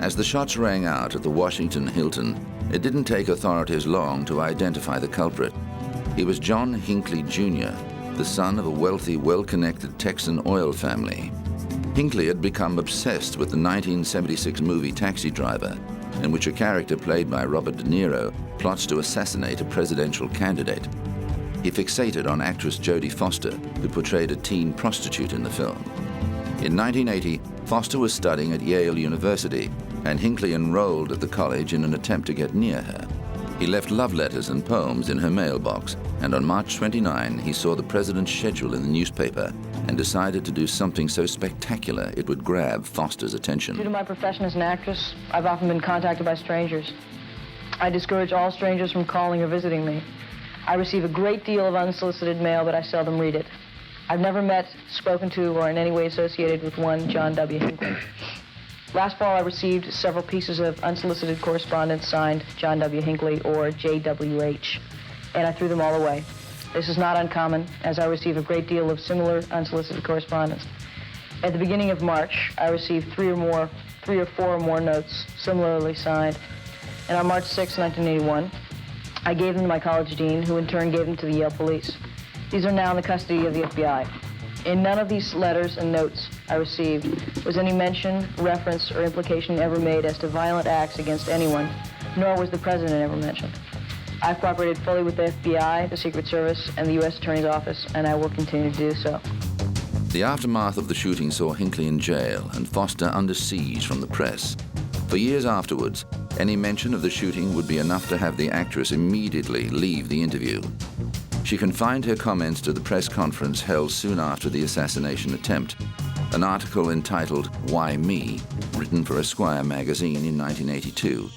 As the shots rang out at the Washington Hilton, it didn't take authorities long to identify the culprit. He was John Hinckley Jr., the son of a wealthy, well-connected Texan oil family. Hinckley had become obsessed with the 1976 movie Taxi Driver, in which a character played by Robert De Niro plots to assassinate a presidential candidate. He fixated on actress Jodie Foster, who portrayed a teen prostitute in the film. In 1980, Foster was studying at Yale University, and Hinckley enrolled at the college in an attempt to get near her. He left love letters and poems in her mailbox, and on March 29, he saw the president's schedule in the newspaper and decided to do something so spectacular it would grab Foster's attention. Due to my profession as an actress, I've often been contacted by strangers. I discourage all strangers from calling or visiting me. I receive a great deal of unsolicited mail, but I seldom read it. I've never met, spoken to, or in any way associated with one John W. Hinckley. Last fall, I received several pieces of unsolicited correspondence signed John W. Hinckley or JWH, and I threw them all away. This is not uncommon, as I receive a great deal of similar unsolicited correspondence. At the beginning of March, I received three or four or more notes similarly signed, and on March 6, 1981, I gave them to my college dean, who in turn gave them to the Yale police. These are now in the custody of the FBI. In none of these letters and notes I received was any mention, reference, or implication ever made as to violent acts against anyone, nor was the president ever mentioned. I've cooperated fully with the FBI, the Secret Service, and the U.S. Attorney's Office, and I will continue to do so. The aftermath of the shooting saw Hinckley in jail and Foster under siege from the press. For years afterwards, any mention of the shooting would be enough to have the actress immediately leave the interview. She confined her comments to the press conference held soon after the assassination attempt, an article entitled "Why Me?" written for Esquire magazine in 1982,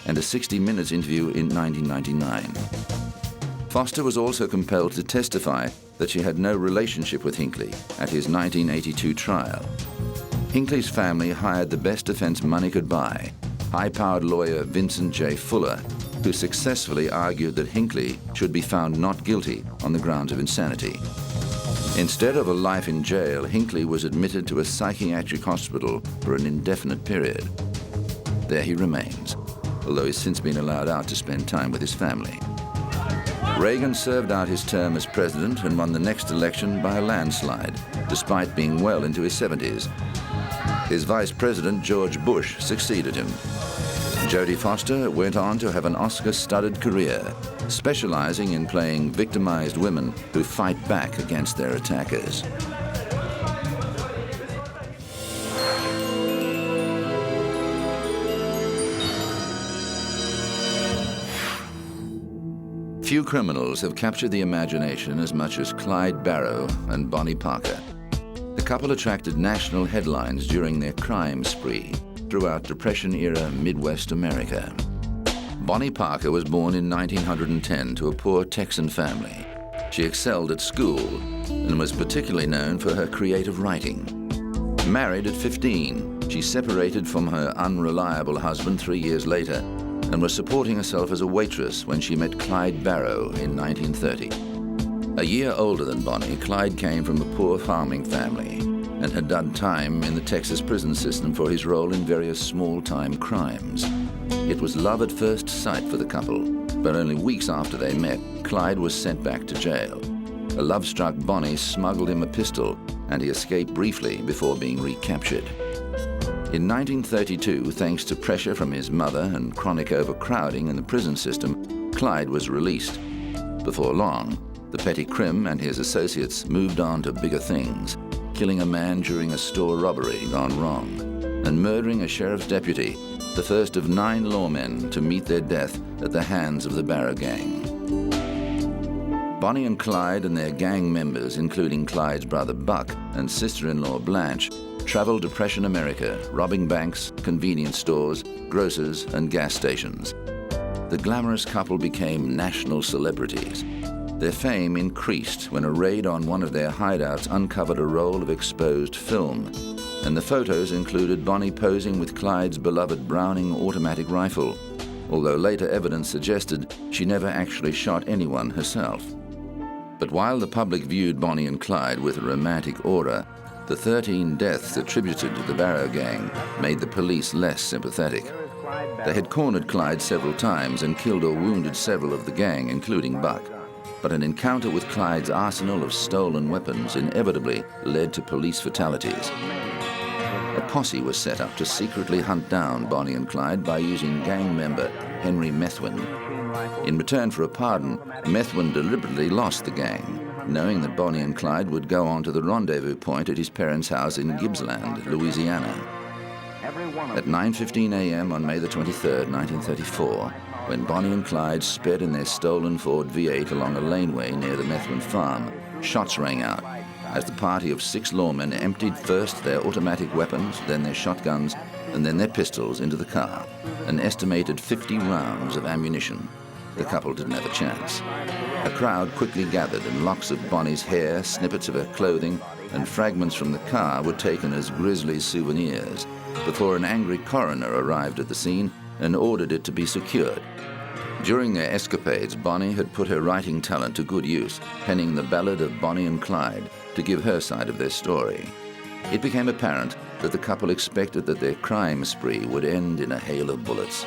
and a 60 Minutes interview in 1999. Foster was also compelled to testify that she had no relationship with Hinckley at his 1982 trial. Hinckley's family hired the best defense money could buy, high-powered lawyer Vincent J. Fuller, who successfully argued that Hinckley should be found not guilty on the grounds of insanity. Instead of a life in jail, Hinckley was admitted to a psychiatric hospital for an indefinite period. There he remains, although he's since been allowed out to spend time with his family. Reagan served out his term as president and won the next election by a landslide, despite being well into his 70s. His vice president, George Bush, succeeded him. Jodie Foster went on to have an Oscar-studded career, specializing in playing victimized women who fight back against their attackers. Few criminals have captured the imagination as much as Clyde Barrow and Bonnie Parker. The couple attracted national headlines during their crime spree throughout Depression-era Midwest America. Bonnie Parker was born in 1910 to a poor Texan family. She excelled at school and was particularly known for her creative writing. Married at 15, she separated from her unreliable husband 3 years later and was supporting herself as a waitress when she met Clyde Barrow in 1930. A year older than Bonnie, Clyde came from a poor farming family and had done time in the Texas prison system for his role in various small-time crimes. It was love at first sight for the couple, but only weeks after they met, Clyde was sent back to jail. A love-struck Bonnie smuggled him a pistol, and he escaped briefly before being recaptured. In 1932, thanks to pressure from his mother and chronic overcrowding in the prison system, Clyde was released. Before long, the petty crim and his associates moved on to bigger things, killing a man during a store robbery gone wrong, and murdering a sheriff's deputy, the first of 9 lawmen to meet their death at the hands of the Barrow Gang. Bonnie and Clyde and their gang members, including Clyde's brother Buck and sister-in-law Blanche, traveled Depression America, robbing banks, convenience stores, grocers, and gas stations. The glamorous couple became national celebrities. Their fame increased when a raid on one of their hideouts uncovered a roll of exposed film, and the photos included Bonnie posing with Clyde's beloved Browning automatic rifle, although later evidence suggested she never actually shot anyone herself. But while the public viewed Bonnie and Clyde with a romantic aura, The 13 deaths attributed to the Barrow gang made the police less sympathetic. They had cornered Clyde several times and killed or wounded several of the gang, including Buck. But an encounter with Clyde's arsenal of stolen weapons inevitably led to police fatalities. A posse was set up to secretly hunt down Bonnie and Clyde by using gang member Henry Methuen. In return for a pardon, Methuen deliberately lost the gang, knowing that Bonnie and Clyde would go on to the rendezvous point at his parents' house in Gibbsland, Louisiana. At 9:15 a.m. on May the 23rd, 1934, when Bonnie and Clyde sped in their stolen Ford V8 along a laneway near the Methuen farm, shots rang out as the party of 6 lawmen emptied first their automatic weapons, then their shotguns, and then their pistols into the car, an estimated 50 rounds of ammunition. The couple didn't have a chance. A crowd quickly gathered, and locks of Bonnie's hair, snippets of her clothing, and fragments from the car were taken as grisly souvenirs before an angry coroner arrived at the scene and ordered it to be secured. During their escapades, Bonnie had put her writing talent to good use, penning the Ballad of Bonnie and Clyde to give her side of their story. It became apparent that the couple expected that their crime spree would end in a hail of bullets.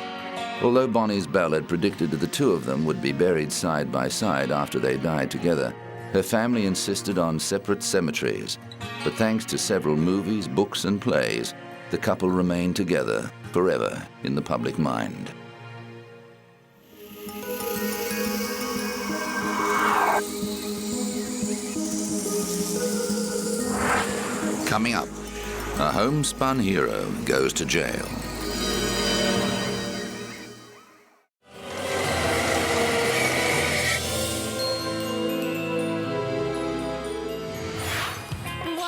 Although Bonnie's ballad predicted that the two of them would be buried side by side after they died together, her family insisted on separate cemeteries. But thanks to several movies, books, and plays, the couple remained together forever in the public mind. Coming up, a homespun hero goes to jail.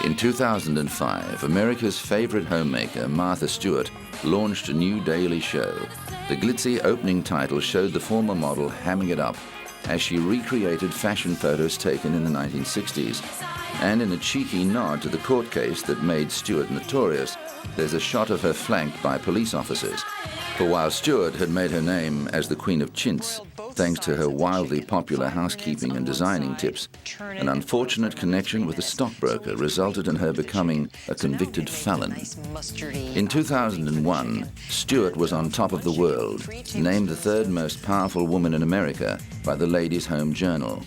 In 2005, America's favorite homemaker, Martha Stewart, launched a new daily show. The glitzy opening title showed the former model hamming it up as she recreated fashion photos taken in the 1960s. And in a cheeky nod to the court case that made Stewart notorious, there's a shot of her flanked by police officers. For while Stewart had made her name as the Queen of Chintz, thanks to her wildly popular housekeeping and designing tips, an unfortunate connection with a stockbroker resulted in her becoming a convicted felon. In 2001, Stewart was on top of the world, named the 3rd most powerful woman in America by the Ladies' Home Journal.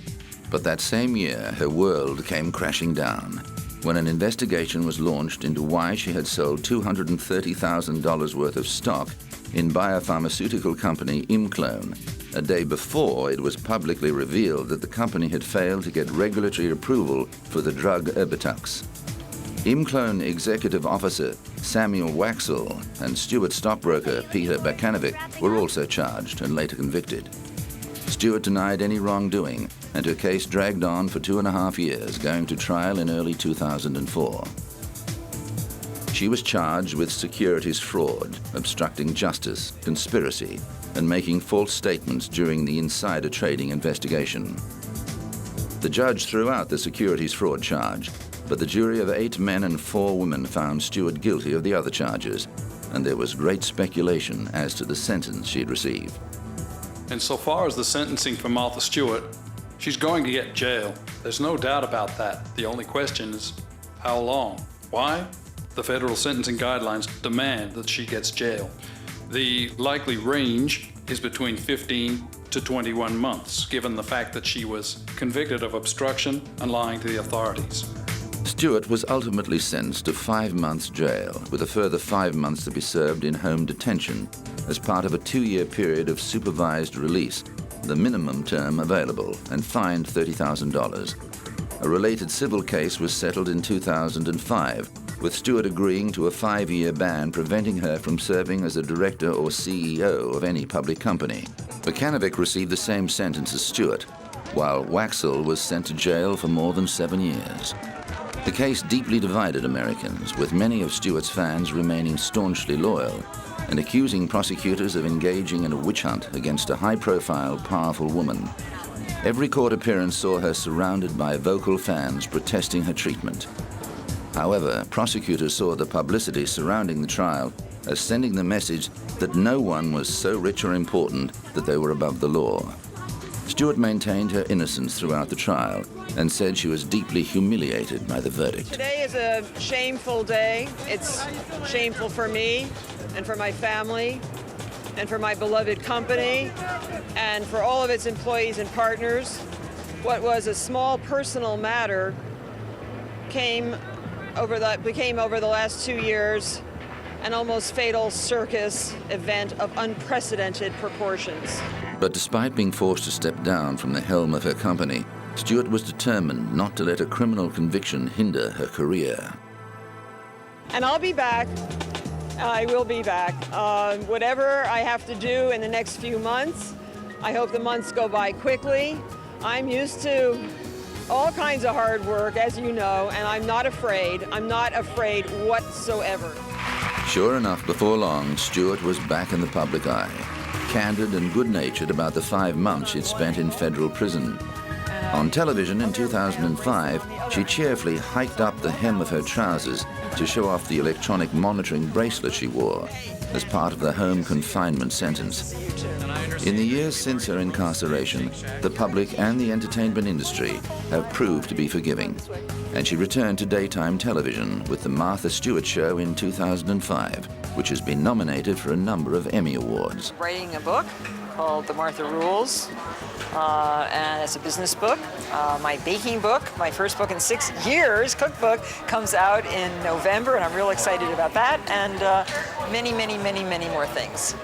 But that same year, her world came crashing down when an investigation was launched into why she had sold $230,000 worth of stock in biopharmaceutical company Imclone, a day before it was publicly revealed that the company had failed to get regulatory approval for the drug Erbitux. Imclone executive officer Samuel Waxel and Stewart stockbroker Peter Bakanovic were also charged and later convicted. Stewart denied any wrongdoing, and her case dragged on for 2.5 years, going to trial in early 2004. She was charged with securities fraud, obstructing justice, conspiracy, and making false statements during the insider trading investigation. The judge threw out the securities fraud charge, but the jury of 8 men and 4 women found Stewart guilty of the other charges, and there was great speculation as to the sentence she'd receive. And so far as the sentencing for Martha Stewart, she's going to get jail. There's no doubt about that. The only question is, how long? Why? The federal sentencing guidelines demand that she gets jail. The likely range is between 15 to 21 months, given the fact that she was convicted of obstruction and lying to the authorities. Stewart was ultimately sentenced to 5 months jail, with a further 5 months to be served in home detention as part of a 2-year period of supervised release, the minimum term available, and fined $30,000. A related civil case was settled in 2005, with Stewart agreeing to a 5-year ban preventing her from serving as a director or CEO of any public company. Bakanovic received the same sentence as Stewart, while Waxel was sent to jail for more than 7 years. The case deeply divided Americans, with many of Stewart's fans remaining staunchly loyal and accusing prosecutors of engaging in a witch hunt against a high-profile, powerful woman. Every court appearance saw her surrounded by vocal fans protesting her treatment. However, prosecutors saw the publicity surrounding the trial as sending the message that no one was so rich or important that they were above the law. Stewart maintained her innocence throughout the trial and said she was deeply humiliated by the verdict. Today is a shameful day. It's shameful for me and for my family and for my beloved company and for all of its employees and partners. What was a small personal matter became over the last 2 years an almost fatal circus event of unprecedented proportions. But despite being forced to step down from the helm of her company, Stewart was determined not to let a criminal conviction hinder her career. And I'll be back. I will be back. Whatever I have to do in the next few months, I hope the months go by quickly. I'm used to all kinds of hard work, as you know, and I'm not afraid. I'm not afraid whatsoever. Sure enough, before long, Stewart was back in the public eye, candid and good-natured about the 5 months she'd spent in federal prison. On television in 2005, she cheerfully hiked up the hem of her trousers to show off the electronic monitoring bracelet she wore as part of the home confinement sentence. In the years since her incarceration, the public and the entertainment industry have proved to be forgiving, and she returned to daytime television with The Martha Stewart Show in 2005, which has been nominated for a number of Emmy Awards. Writing a book called The Martha Rules, and it's a business book. My baking book, my first book in 6 years, cookbook, comes out in November, and I'm real excited about that, and many, many, many, many more things.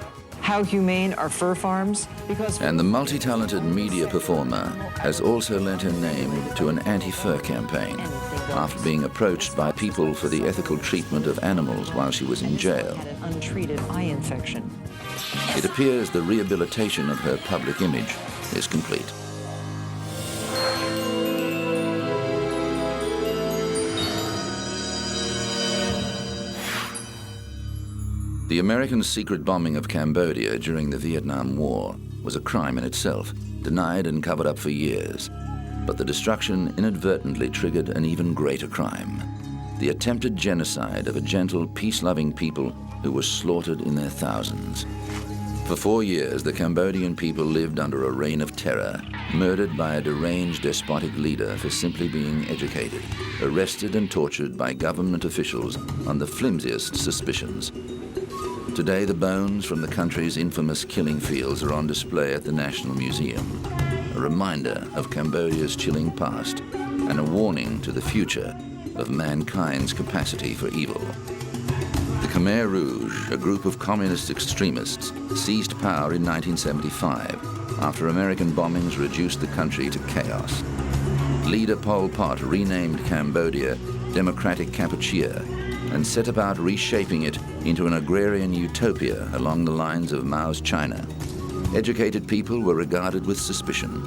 How humane are fur farms? And the multi-talented media performer has also lent her name to an anti-fur campaign after being approached by people for the ethical treatment of animals while she was in jail. Had an untreated eye infection. It appears the rehabilitation of her public image is complete. The American secret bombing of Cambodia during the Vietnam War was a crime in itself, denied and covered up for years. But the destruction inadvertently triggered an even greater crime: the attempted genocide of a gentle, peace-loving people who were slaughtered in their thousands. For 4 years, the Cambodian people lived under a reign of terror, murdered by a deranged, despotic leader for simply being educated, arrested and tortured by government officials on the flimsiest suspicions. Today, the bones from the country's infamous killing fields are on display at the National Museum, a reminder of Cambodia's chilling past and a warning to the future of mankind's capacity for evil. The Khmer Rouge, a group of communist extremists, seized power in 1975 after American bombings reduced the country to chaos. Leader Pol Pot renamed Cambodia Democratic Kampuchea and set about reshaping it into an agrarian utopia along the lines of Mao's China. Educated people were regarded with suspicion,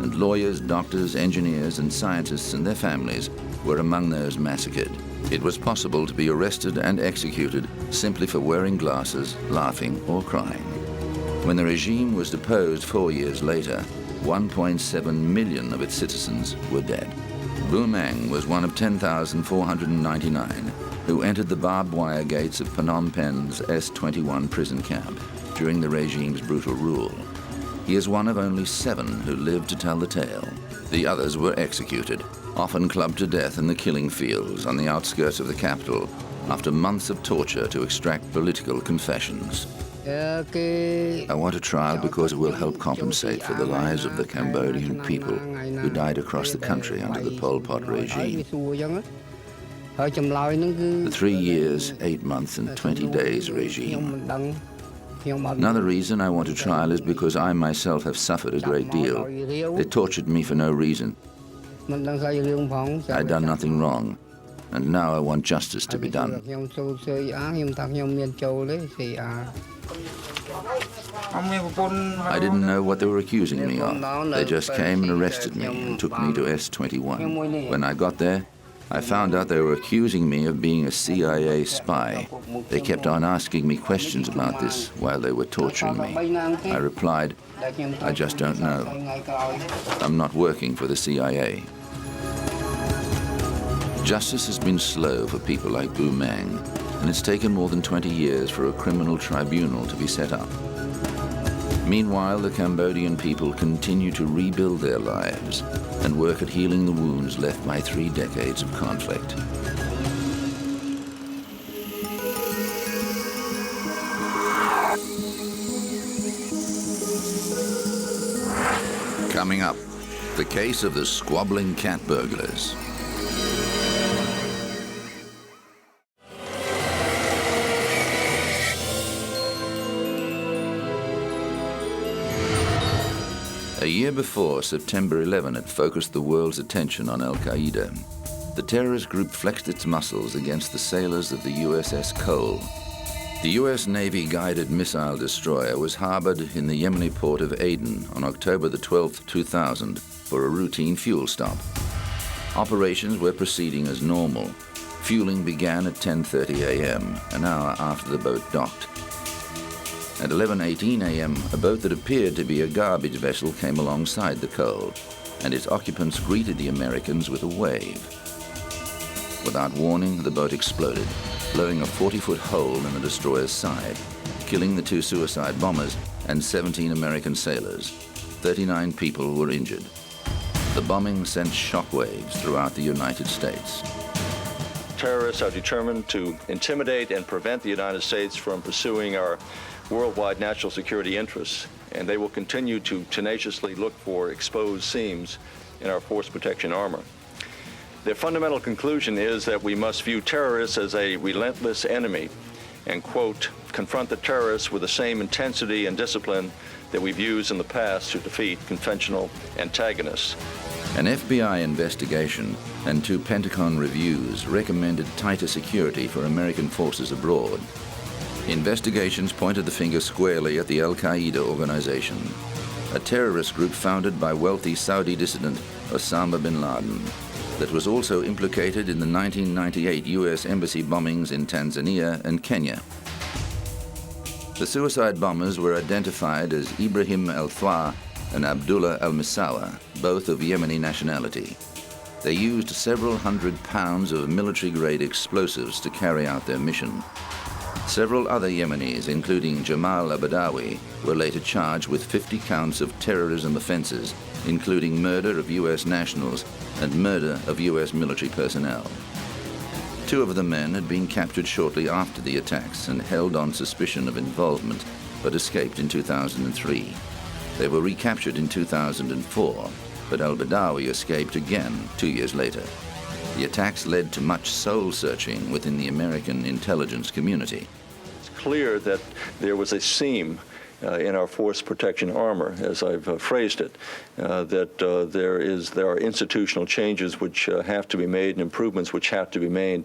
and lawyers, doctors, engineers, and scientists and their families were among those massacred. It was possible to be arrested and executed simply for wearing glasses, laughing, or crying. When the regime was deposed 4 years later, 1.7 million of its citizens were dead. Bu Mang was one of 10,499 who entered the barbed wire gates of Phnom Penh's S21 prison camp during the regime's brutal rule. He is one of only 7 who lived to tell the tale. The others were executed, often clubbed to death in the killing fields on the outskirts of the capital after months of torture to extract political confessions. I want a trial because it will help compensate for the lives of the Cambodian people who died across the country under the Pol Pot regime. The 3 years, 8 months, and 20 days regime. Another reason I want a trial is because I myself have suffered a great deal. They tortured me for no reason. I'd done nothing wrong, and now I want justice to be done. I didn't know what they were accusing me of. They just came and arrested me and took me to S21. When I got there, I found out they were accusing me of being a CIA spy. They kept on asking me questions about this while they were torturing me. I replied, I just don't know. I'm not working for the CIA. Justice has been slow for people like Bu Mang, and it's taken more than 20 years for a criminal tribunal to be set up. Meanwhile, the Cambodian people continue to rebuild their lives and work at healing the wounds left by 3 decades of conflict. Coming up, the case of the squabbling cat burglars. A year before, September 11 had focused the world's attention on Al-Qaeda. The terrorist group flexed its muscles against the sailors of the USS Cole. The U.S. Navy guided missile destroyer was harbored in the Yemeni port of Aden on October the 12th, 2000 for a routine fuel stop. Operations were proceeding as normal. Fueling began at 10:30 a.m., an hour after the boat docked. At 11:18 a.m., a boat that appeared to be a garbage vessel came alongside the Cole, and its occupants greeted the Americans with a wave. Without warning, the boat exploded, blowing a 40-foot hole in the destroyer's side, killing the 2 suicide bombers and 17 American sailors. 39 people were injured. The bombing sent shockwaves throughout the United States. Terrorists are determined to intimidate and prevent the United States from pursuing our worldwide national security interests, and they will continue to tenaciously look for exposed seams in our force protection armor. Their fundamental conclusion is that we must view terrorists as a relentless enemy and, quote, confront the terrorists with the same intensity and discipline that we've used in the past to defeat conventional antagonists. An FBI investigation and 2 Pentagon reviews recommended tighter security for American forces abroad. Investigations pointed the finger squarely at the Al-Qaeda organization, a terrorist group founded by wealthy Saudi dissident Osama bin Laden that was also implicated in the 1998 U.S. embassy bombings in Tanzania and Kenya. The suicide bombers were identified as Ibrahim al-Thwa and Abdullah al-Misawa, both of Yemeni nationality. They used several hundred pounds of military-grade explosives to carry out their mission. Several other Yemenis, including Jamal al-Badawi, were later charged with 50 counts of terrorism offenses, including murder of U.S. nationals and murder of U.S. military personnel. 2 of the men had been captured shortly after the attacks and held on suspicion of involvement, but escaped in 2003. They were recaptured in 2004, but al-Badawi escaped again 2 years later. The attacks led to much soul-searching within the American intelligence community. It's clear that there was a seam in our force protection armor, as I've phrased it, that there are institutional changes which have to be made and improvements which have to be made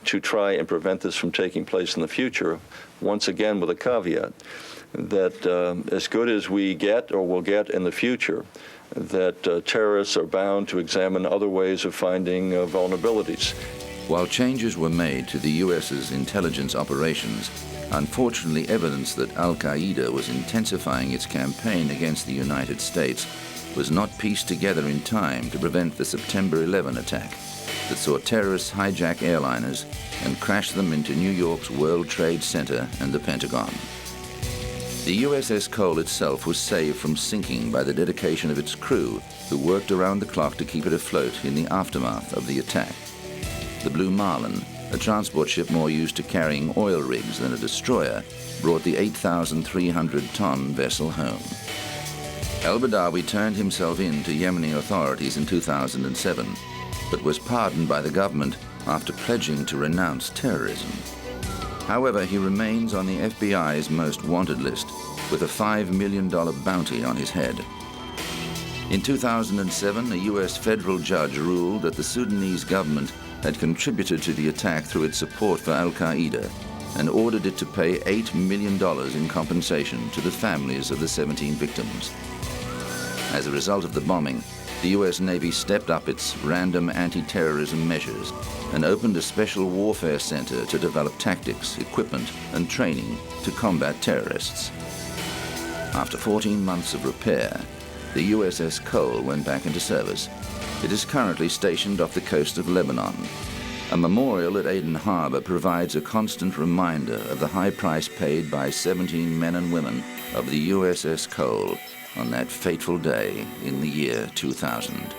to try and prevent this from taking place in the future, once again with a caveat that as good as we get or will get in the future, that terrorists are bound to examine other ways of finding vulnerabilities. While changes were made to the U.S.'s intelligence operations, unfortunately evidence that Al-Qaeda was intensifying its campaign against the United States was not pieced together in time to prevent the September 11 attack that saw terrorists hijack airliners and crash them into New York's World Trade Center and the Pentagon. The USS Cole itself was saved from sinking by the dedication of its crew, who worked around the clock to keep it afloat in the aftermath of the attack. The Blue Marlin, a transport ship more used to carrying oil rigs than a destroyer, brought the 8,300-ton vessel home. Al-Badawi turned himself in to Yemeni authorities in 2007, but was pardoned by the government after pledging to renounce terrorism. However, he remains on the FBI's most wanted list, with a $5 million bounty on his head. In 2007, a U.S. federal judge ruled that the Sudanese government had contributed to the attack through its support for Al-Qaeda and ordered it to pay $8 million in compensation to the families of the 17 victims. As a result of the bombing, the U.S. Navy stepped up its random anti-terrorism measures and opened a special warfare center to develop tactics, equipment, and training to combat terrorists. After 14 months of repair, the USS Cole went back into service. It is currently stationed off the coast of Lebanon. A memorial at Aden Harbour provides a constant reminder of the high price paid by 17 men and women of the USS Cole on that fateful day in the year 2000.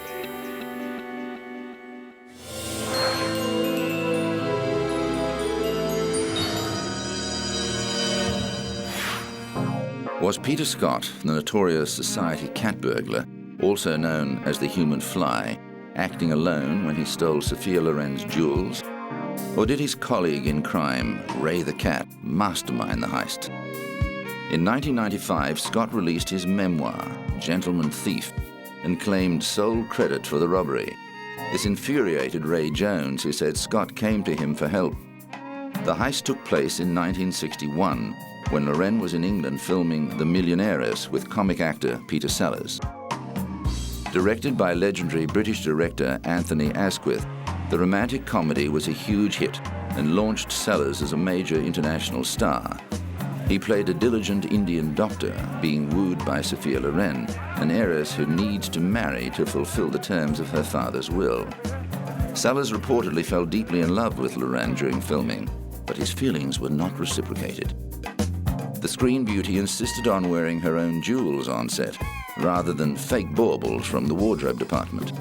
Was Peter Scott, the notorious society cat burglar, also known as the Human Fly, acting alone when he stole Sophia Loren's jewels? Or did his colleague in crime, Ray the Cat, mastermind the heist? In 1995, Scott released his memoir, Gentleman Thief, and claimed sole credit for the robbery. This infuriated Ray Jones, who said Scott came to him for help. The heist took place in 1961, when Loren was in England filming The Millionaires with comic actor Peter Sellers. Directed by legendary British director Anthony Asquith, the romantic comedy was a huge hit and launched Sellers as a major international star. He played a diligent Indian doctor being wooed by Sophia Loren, an heiress who needs to marry to fulfill the terms of her father's will. Sellers reportedly fell deeply in love with Loren during filming, but his feelings were not reciprocated. The screen beauty insisted on wearing her own jewels on set, rather than fake baubles from the wardrobe department.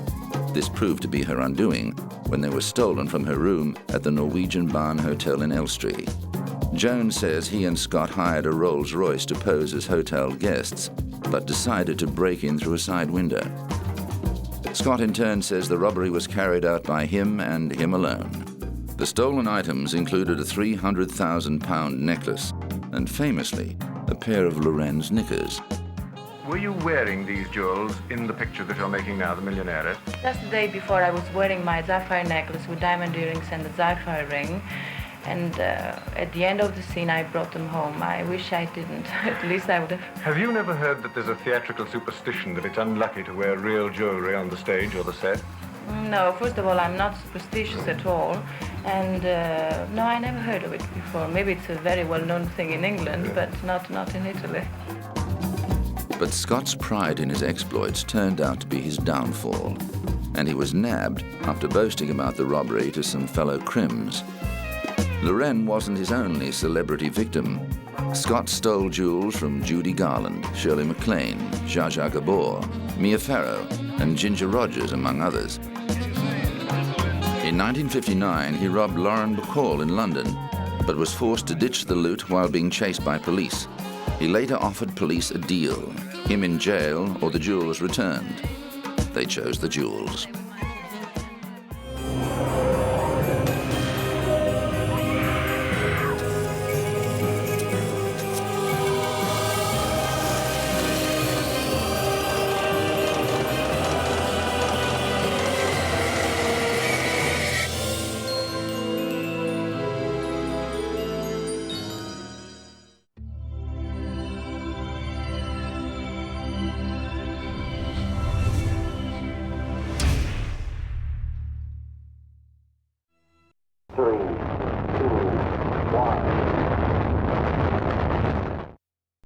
This proved to be her undoing when they were stolen from her room at the Norwegian Barn Hotel in Elstree. Jones says he and Scott hired a Rolls-Royce to pose as hotel guests, but decided to break in through a side window. Scott in turn says the robbery was carried out by him and him alone. The stolen items included a £300,000 necklace and, famously, a pair of Loren's knickers. Were you wearing these jewels in the picture that you're making now, The Millionaire? Just the day before, I was wearing my sapphire necklace with diamond earrings and a sapphire ring. And at the end of the scene, I brought them home. I wish I didn't. At least I would have. Have you never heard that there's a theatrical superstition that it's unlucky to wear real jewelry on the stage or the set? No, first of all, I'm not superstitious at all. And no, I never heard of it before. Maybe it's a very well-known thing in England, but not in Italy. But Scott's pride in his exploits turned out to be his downfall, and he was nabbed after boasting about the robbery to some fellow crims. Loren wasn't his only celebrity victim. Scott stole jewels from Judy Garland, Shirley MacLaine, Zsa Zsa Gabor, Mia Farrow, and Ginger Rogers, among others. In 1959, he robbed Lauren Bacall in London, but was forced to ditch the loot while being chased by police. He later offered police a deal, him in jail or the jewels returned. They chose the jewels. Three, two, one.